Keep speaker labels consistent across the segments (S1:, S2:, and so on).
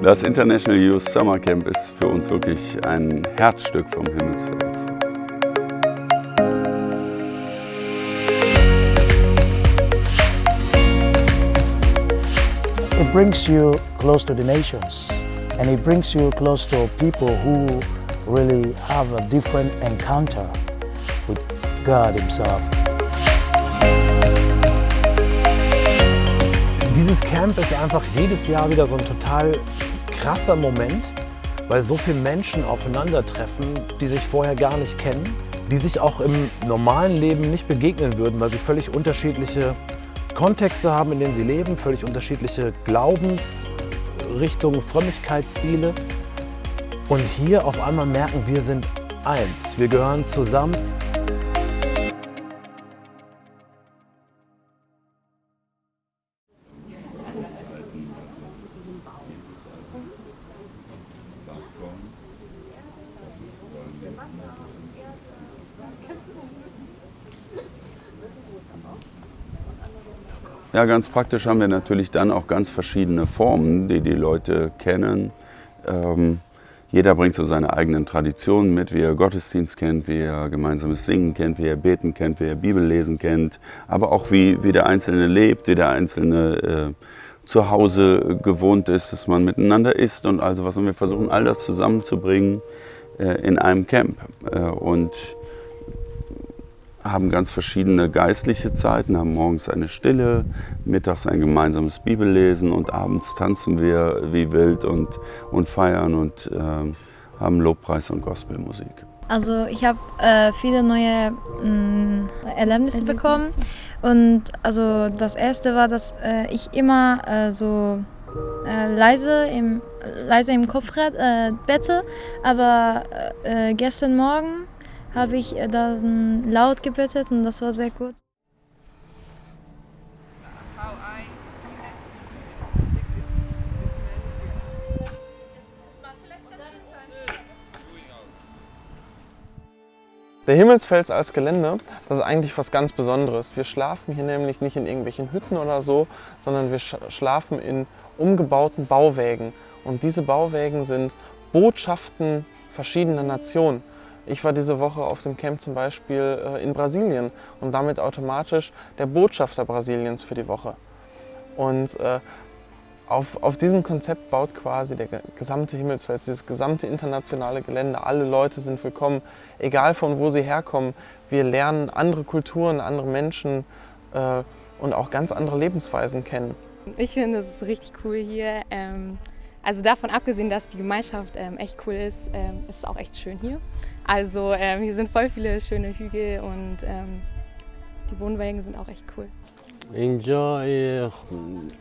S1: Das International Youth Summer Camp ist für uns wirklich ein Herzstück vom Himmelsfels.
S2: It brings you close to the nations, and it brings you close to people who really have a different encounter with God Himself.
S3: Dieses Camp ist einfach jedes Jahr wieder so ein total krasser Moment, weil so viele Menschen aufeinandertreffen, die sich vorher gar nicht kennen, die sich auch im normalen Leben nicht begegnen würden, weil sie völlig unterschiedliche Kontexte haben, in denen sie leben, völlig unterschiedliche Glaubensrichtungen, Frömmigkeitsstile. Und hier auf einmal merken, wir sind eins, wir gehören zusammen.
S1: Ja, ganz praktisch haben wir natürlich dann auch ganz verschiedene Formen, die die Leute kennen. Jeder bringt so seine eigenen Traditionen mit, wie er Gottesdienst kennt, wie er gemeinsames Singen kennt, wie er Beten kennt, wie er Bibellesen kennt, aber auch wie der Einzelne lebt, wie der Einzelne zu Hause gewohnt ist, dass man miteinander isst und also was. Und wir versuchen all das zusammenzubringen in einem Camp und haben ganz verschiedene geistliche Zeiten, haben morgens eine Stille, mittags ein gemeinsames Bibellesen und abends tanzen wir wie wild und feiern und haben Lobpreis und Gospelmusik.
S4: Also ich habe viele neue Erlebnisse bekommen und also das erste war, dass ich immer leise im Kopf bete, aber gestern Morgen habe ich dann laut gebetet und das war sehr gut.
S5: Der Himmelsfels als Gelände, das ist eigentlich was ganz Besonderes. Wir schlafen hier nämlich nicht in irgendwelchen Hütten oder so, sondern wir schlafen in umgebauten Bauwägen. Und diese Bauwägen sind Botschaften verschiedener Nationen. Ich war diese Woche auf dem Camp zum Beispiel in Brasilien und damit automatisch der Botschafter Brasiliens für die Woche. Und auf diesem Konzept baut quasi der gesamte Himmelsfels, dieses gesamte internationale Gelände. Alle Leute sind willkommen, egal von wo sie herkommen. Wir lernen andere Kulturen, andere Menschen und auch ganz andere Lebensweisen kennen.
S6: Ich finde, es ist richtig cool hier. Also davon abgesehen, dass die Gemeinschaft echt cool ist, ist es auch echt schön hier. Also hier sind voll viele schöne Hügel und die Wohnwagen sind auch echt cool.
S7: اینجا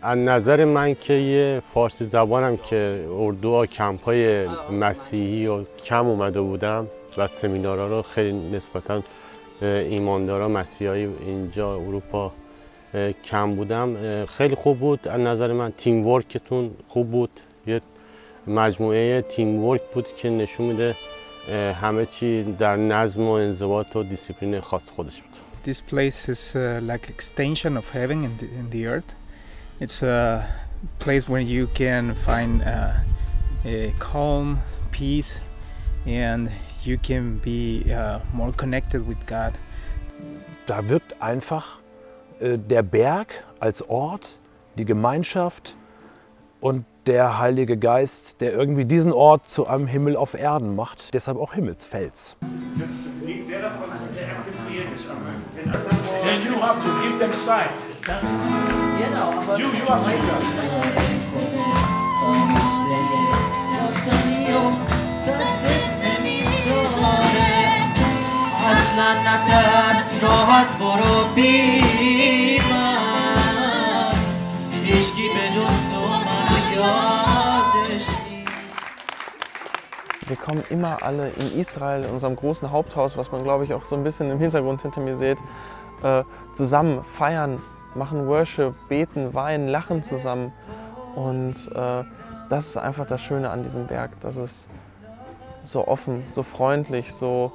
S7: از نظر من که یه فارسی زبانم که اردوها کمپ‌های مسیحی و کم اومده بودم و سمینارها رو خیلی نسبتاً ایماندارا مسیحی اینجا اروپا کم بودم خیلی خوب بود. از نظر من تیم ورکتون خوب بود. یه مجموعه تیم ورک بود که نشون میده همه چی در نظم و انضباط و دیسیپلین خاص خودش بود.
S8: This place is like extension of heaven in the earth. It's a place where you can find a calm, peace, and you can be more connected with God.
S3: Da wirkt einfach der Berg als Ort, die Gemeinschaft und der Heilige Geist, der irgendwie diesen Ort zu einem Himmel auf Erden macht, deshalb auch Himmelsfels.
S9: Das liegt sehr davon, dass er akzentuiert ist. Then you have to give them sight. You have to do
S5: Wir kommen immer alle in Israel, in unserem großen Haupthaus, was man glaube ich auch so ein bisschen im Hintergrund hinter mir sieht, zusammen feiern, machen Worship, beten, weinen, lachen zusammen. Und das ist einfach das Schöne an diesem Berg, dass es so offen, so freundlich, so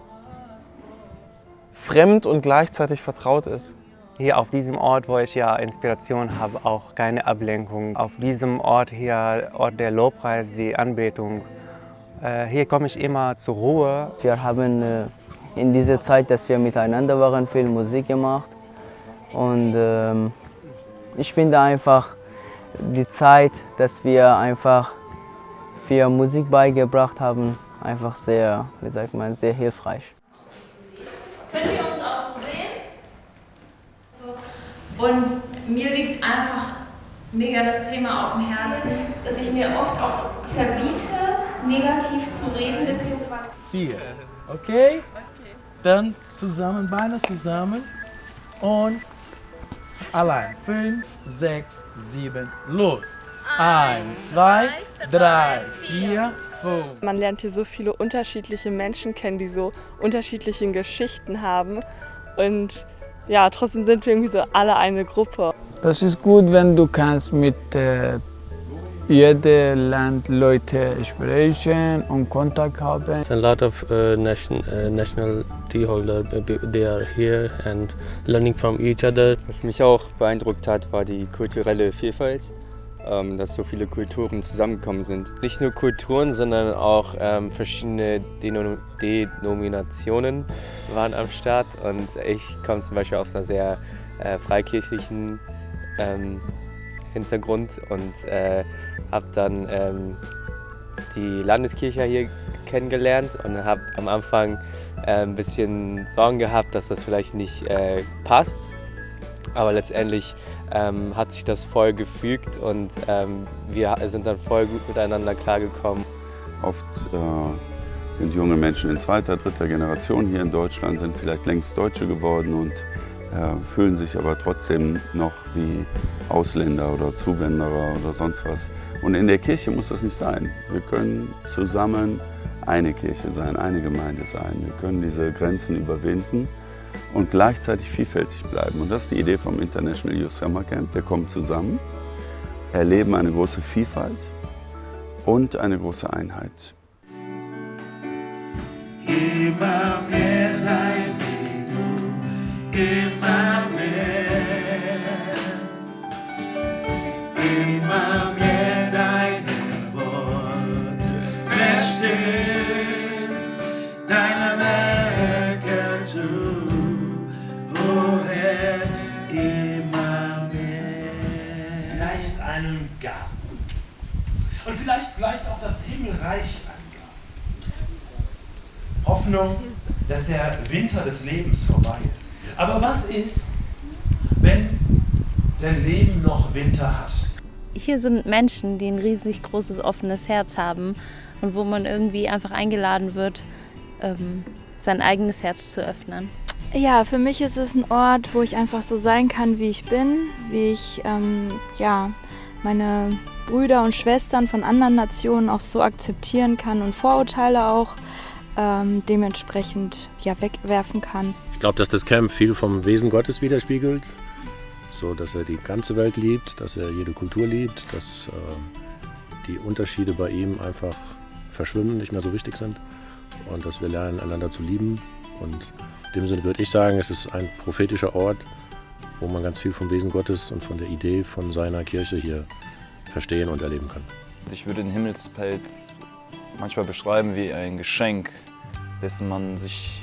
S5: fremd und gleichzeitig vertraut ist.
S10: Hier auf diesem Ort, wo ich ja Inspiration habe, auch keine Ablenkung. Auf diesem Ort hier, Ort der Lobpreis, die Anbetung, hier komme ich immer zur Ruhe.
S11: Wir haben in dieser Zeit, dass wir miteinander waren, viel Musik gemacht. Und ich finde einfach die Zeit, dass wir einfach viel Musik beigebracht haben, einfach sehr, wie sagt man, sehr hilfreich.
S12: Können wir uns auch so sehen? Und mir liegt einfach mega das Thema auf dem Herzen,
S13: dass ich mir oft auch verbiete, negativ zu reden, beziehungsweise...
S14: 4, okay? Dann zusammen, Beine zusammen und allein. 5, 6, 7, los. 1, 2, 3, 4, 5.
S15: Man lernt hier so viele unterschiedliche Menschen kennen, die so unterschiedliche Geschichten haben. Und ja, trotzdem sind wir irgendwie so alle eine Gruppe.
S16: Das ist gut, wenn du kannst mit jedem Land Leute sprechen und Kontakt haben.
S17: A lot of nationality holder, they are here and learning from each other.
S18: Was mich auch beeindruckt hat, war die kulturelle Vielfalt, dass so viele Kulturen zusammengekommen sind.
S19: Nicht nur Kulturen, sondern auch verschiedene Denominationen waren am Start. Und ich komme zum Beispiel aus einer sehr freikirchlichen Hintergrund und habe dann die Landeskirche hier kennengelernt und habe am Anfang ein bisschen Sorgen gehabt, dass das vielleicht nicht passt. Aber letztendlich hat sich das voll gefügt und wir sind dann voll gut miteinander klargekommen.
S1: Oft sind junge Menschen in zweiter, dritter Generation hier in Deutschland, sind vielleicht längst Deutsche geworden und fühlen sich aber trotzdem noch wie Ausländer oder Zuwanderer oder sonst was. Und in der Kirche muss das nicht sein. Wir können zusammen eine Kirche sein, eine Gemeinde sein. Wir können diese Grenzen überwinden und gleichzeitig vielfältig bleiben. Und das ist die Idee vom International Youth Summer Camp. Wir kommen zusammen, erleben eine große Vielfalt und eine große Einheit.
S9: Immer mehr sein wie du, immer mehr, immer mehr deine Worte verstehen, deine Werke tun, oh Herr, immer mehr. Vielleicht einen Garten und vielleicht gleich auch das Himmelreich an. Hoffnung, dass der Winter des Lebens vorbei ist. Aber was ist, wenn dein Leben noch Winter hat?
S20: Hier sind Menschen, die ein riesig großes offenes Herz haben und wo man irgendwie einfach eingeladen wird, sein eigenes Herz zu öffnen.
S21: Ja, für mich ist es ein Ort, wo ich einfach so sein kann, wie ich bin, wie ich meine Brüder und Schwestern von anderen Nationen auch so akzeptieren kann und Vorurteile auch dementsprechend wegwerfen kann.
S22: Ich glaube, dass das Camp viel vom Wesen Gottes widerspiegelt, so dass er die ganze Welt liebt, dass er jede Kultur liebt, dass die Unterschiede bei ihm einfach verschwimmen, nicht mehr so wichtig sind und dass wir lernen, einander zu lieben. Und in dem Sinne würde ich sagen, es ist ein prophetischer Ort, wo man ganz viel vom Wesen Gottes und von der Idee von seiner Kirche hier verstehen und erleben kann.
S23: Ich würde den Himmelspelz manchmal beschreiben wie ein Geschenk, dessen man sich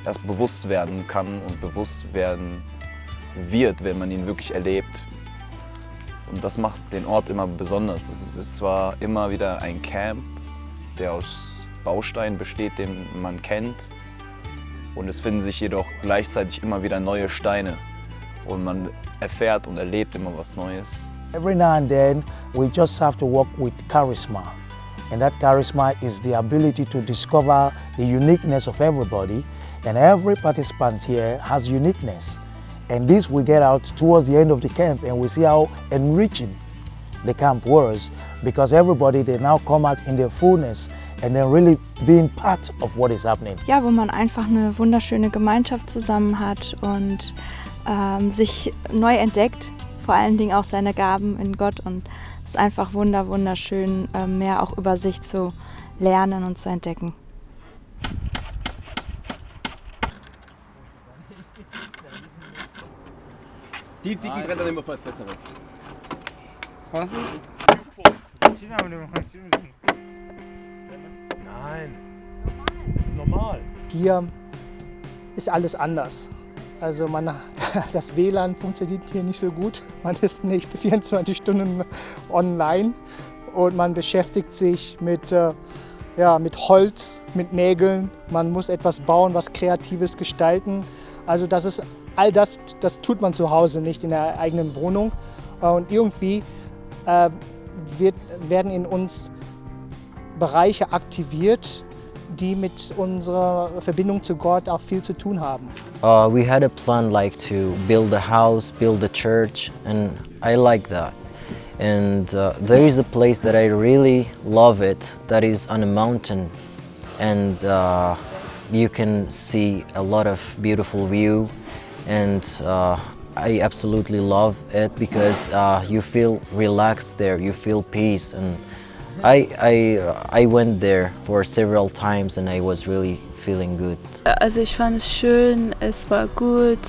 S23: erst bewusst werden kann und bewusst werden wird, wenn man ihn wirklich erlebt. Und das macht den Ort immer besonders. Es ist zwar immer wieder ein Camp, der aus Bausteinen besteht, den man kennt, und es finden sich jedoch gleichzeitig immer wieder neue Steine und man erfährt und erlebt immer was Neues.
S2: Every now and then we just have to work with charisma. And that charisma is the ability to discover the uniqueness of everybody. And every participant here has uniqueness. And this we get out towards the end of the camp and we see how enriching the camp was, because everybody, they now come out in their fullness and then really being part of what is happening.
S21: Ja, wo man einfach eine wunderschöne Gemeinschaft zusammen hat und sich neu entdeckt, vor allen Dingen auch seine Gaben in Gott, und es ist einfach wunderschön, mehr auch über sich zu lernen und zu entdecken.
S4: Die brennt dann immer was Besseres.
S8: Was?
S3: Nein. Normal.
S6: Hier ist alles anders. Also das WLAN funktioniert hier nicht so gut. Man ist nicht 24 Stunden online und man beschäftigt sich mit Holz, mit Nägeln. Man muss etwas bauen, was Kreatives gestalten. Also all das tut man zu Hause nicht in der eigenen Wohnung. Und irgendwie werden in uns Bereiche aktiviert, die mit unserer Verbindung zu Gott auch viel zu tun haben.
S7: We had a plan like to build a house, build a church, and I like that. And there is a place that I really love it, that is on a mountain, and you can see a lot of beautiful view, and I absolutely love it because you feel relaxed there, you feel peace, and I went there for several times and I was really feeling good.
S24: Also ich fand es schön, es war gut,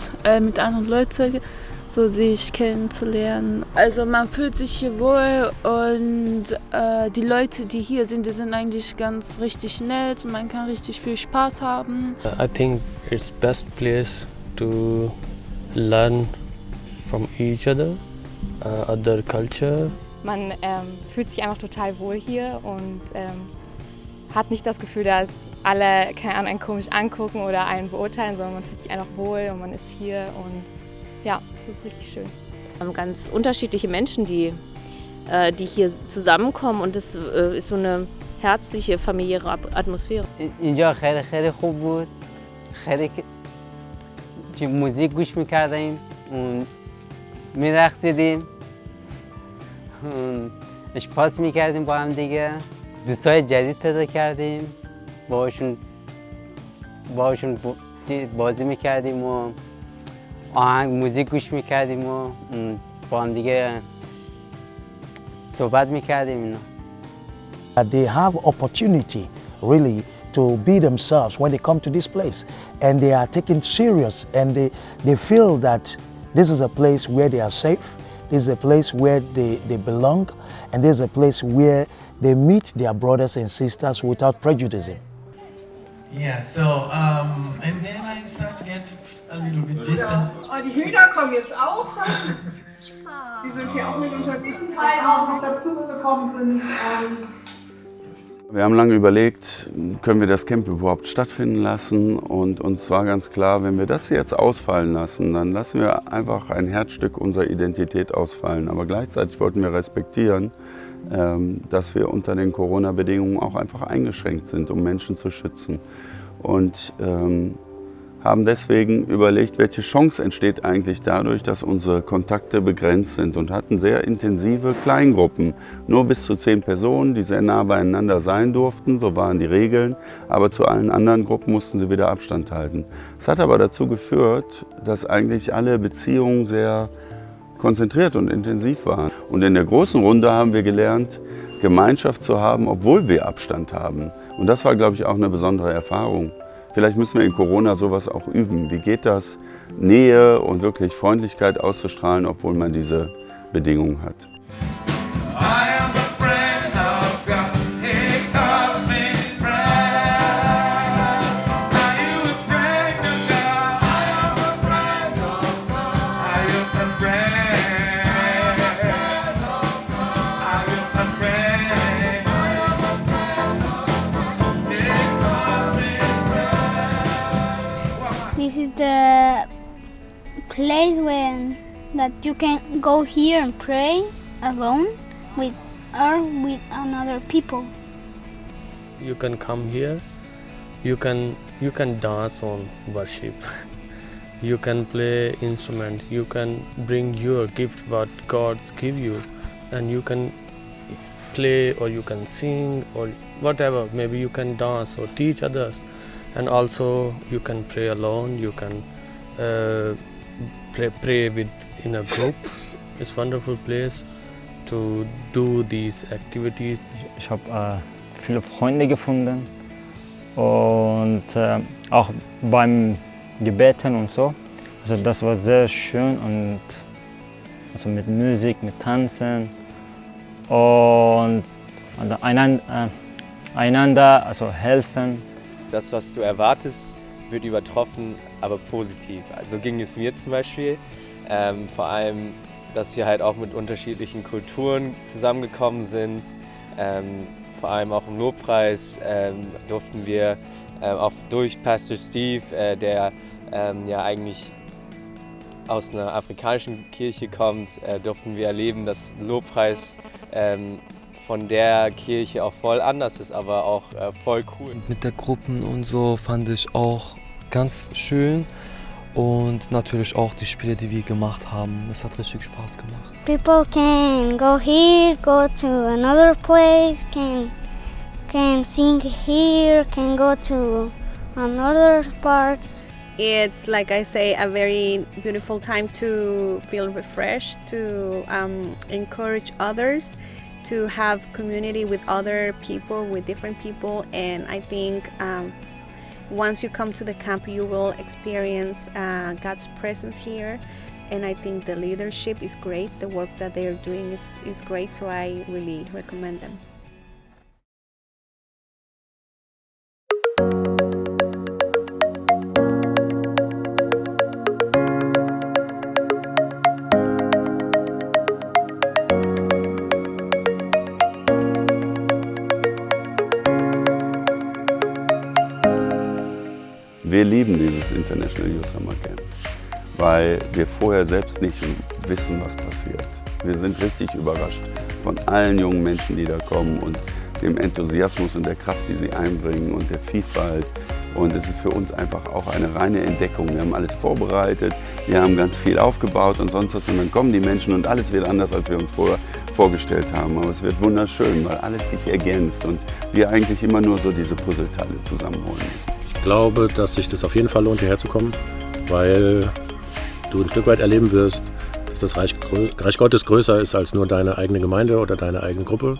S24: mit anderen Leuten so sich kennenzulernen. Also man fühlt sich hier wohl und die Leute, die hier sind, die sind eigentlich ganz richtig nett und man kann richtig viel Spaß haben.
S17: I think it's best place to learn from each other culture.
S25: Man fühlt sich einfach total wohl hier und hat nicht das Gefühl, dass alle keine Ahnung, einen komisch angucken oder einen beurteilen, sondern man fühlt sich einfach wohl und man ist hier und ja, es ist richtig schön.
S26: Wir haben ganz unterschiedliche Menschen, die hier zusammenkommen und es ist so eine herzliche, familiäre Atmosphäre.
S11: اینجا خیلی خوب بود. خیلی موزیک گوش می‌کردیم و می‌رقصیدیم. اشپاس می‌کردیم با هم دیگه. دوستای جدید پیدا کردیم. باهاشون بازی می‌کردیم و آهنگ موزیک گوش می‌کردیم و با هم دیگه صحبت می‌کردیم.
S2: They have opportunity really to be themselves when they come to this place, and they are taken serious, and they feel that this is a place where they are safe, this is a place where they belong, and this is a place where they meet their brothers and sisters without prejudice.
S14: Yeah, so and then I start to get a little bit distant.
S27: Oh, die Hühner kommen jetzt auch. Die sind hier auch mit unterwegs, die auch noch dazugekommen sind.
S1: Wir haben lange überlegt, können wir das Camp überhaupt stattfinden lassen, und uns war ganz klar, wenn wir das jetzt ausfallen lassen, dann lassen wir einfach ein Herzstück unserer Identität ausfallen. Aber gleichzeitig wollten wir respektieren, dass wir unter den Corona-Bedingungen auch einfach eingeschränkt sind, um Menschen zu schützen. Und haben deswegen überlegt, welche Chance entsteht eigentlich dadurch, dass unsere Kontakte begrenzt sind, und hatten sehr intensive Kleingruppen. Nur bis zu 10 Personen, die sehr nah beieinander sein durften, so waren die Regeln, aber zu allen anderen Gruppen mussten sie wieder Abstand halten. Es hat aber dazu geführt, dass eigentlich alle Beziehungen sehr konzentriert und intensiv waren. Und in der großen Runde haben wir gelernt, Gemeinschaft zu haben, obwohl wir Abstand haben. Und das war, glaube ich, auch eine besondere Erfahrung. Vielleicht müssen wir in Corona sowas auch üben. Wie geht das, Nähe und wirklich Freundlichkeit auszustrahlen, obwohl man diese Bedingungen hat?
S28: This is the place that you can go here and pray alone with another people.
S17: You can come here. You can dance on worship. You can play instrument. You can bring your gift what God's give you, and you can play or you can sing or whatever. Maybe you can dance or teach others. And also you can pray alone, you can pray in a group. It's a wonderful place to do these activities.
S29: Ich habe viele Freunde gefunden und auch beim Gebeten und so. Also das war sehr schön, und also mit Musik, mit Tanzen und einander also helfen.
S5: Das, was du erwartest, wird übertroffen, aber positiv. Also ging es mir zum Beispiel. Vor allem, dass wir halt auch mit unterschiedlichen Kulturen zusammengekommen sind. Vor allem auch im Lobpreis durften wir auch durch Pastor Steve, der ja eigentlich aus einer afrikanischen Kirche kommt, durften wir erleben, dass Lobpreis von der Kirche auch voll anders ist, aber auch voll cool.
S9: Mit der Gruppen und so fand ich auch ganz schön und natürlich auch die Spiele, die wir gemacht haben. Das hat richtig Spaß gemacht.
S28: People can go here, go to another place, can sing here, can go to another parts.
S10: It's, like I say, a very beautiful time to feel refreshed, to encourage others, to have community with other people, with different people, and I think once you come to the camp, you will experience God's presence here, and I think the leadership is great. The work that they are doing is great, so I really recommend them.
S1: Wir lieben dieses International Youth Summer Camp, weil wir vorher selbst nicht wissen, was passiert. Wir sind richtig überrascht von allen jungen Menschen, die da kommen und dem Enthusiasmus und der Kraft, die sie einbringen und der Vielfalt. Und es ist für uns einfach auch eine reine Entdeckung. Wir haben alles vorbereitet, wir haben ganz viel aufgebaut und sonst was. Und dann kommen die Menschen und alles wird anders, als wir uns vorher vorgestellt haben. Aber es wird wunderschön, weil alles sich ergänzt und wir eigentlich immer nur so diese Puzzleteile zusammenholen müssen.
S22: Ich glaube, dass sich das auf jeden Fall lohnt, hierher zu kommen, weil du ein Stück weit erleben wirst, dass das Reich Gottes größer ist als nur deine eigene Gemeinde oder deine eigene Gruppe.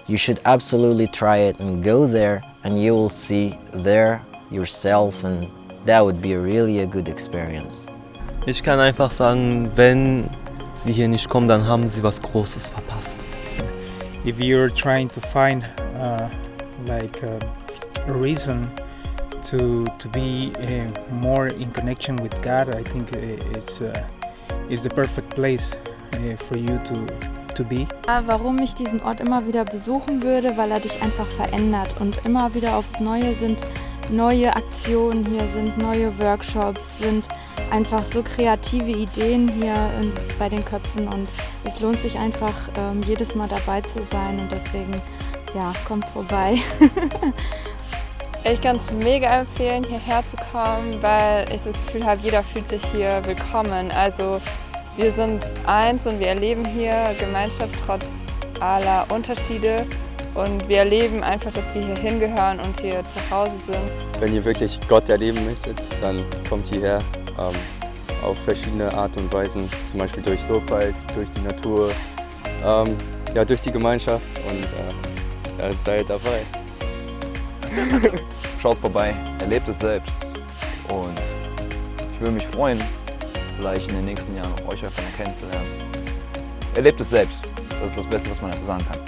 S7: You should absolutely try it and go there and you will see there yourself and that would be really a good experience.
S9: Ich kann einfach sagen, wenn Sie hier nicht kommen, dann haben Sie was Großes verpasst.
S8: If you're trying to find like a reason to be more in connection with God, I think it's the perfect place for you to be.
S21: Warum ich diesen Ort immer wieder besuchen würde, weil er dich einfach verändert und immer wieder aufs Neue sind neue Aktionen hier, sind neue Workshops, sind einfach so kreative Ideen hier bei den Köpfen und es lohnt sich einfach jedes Mal dabei zu sein und deswegen, ja, kommt vorbei.
S25: Ich kann es mega empfehlen, hierher zu kommen, weil ich das Gefühl habe, jeder fühlt sich hier willkommen. Also wir sind eins und wir erleben hier Gemeinschaft trotz aller Unterschiede und wir erleben einfach, dass wir hier hingehören und hier zu Hause sind.
S5: Wenn ihr wirklich Gott erleben möchtet, dann kommt hierher auf verschiedene Art und Weisen, zum Beispiel durch Lobpreis, durch die Natur, ja, durch die Gemeinschaft und ja, seid dabei.
S23: Schaut vorbei, erlebt es selbst und ich würde mich freuen, vielleicht in den nächsten Jahren auch euch einfach mal kennenzulernen. Erlebt es selbst, das ist das Beste, was man sagen kann.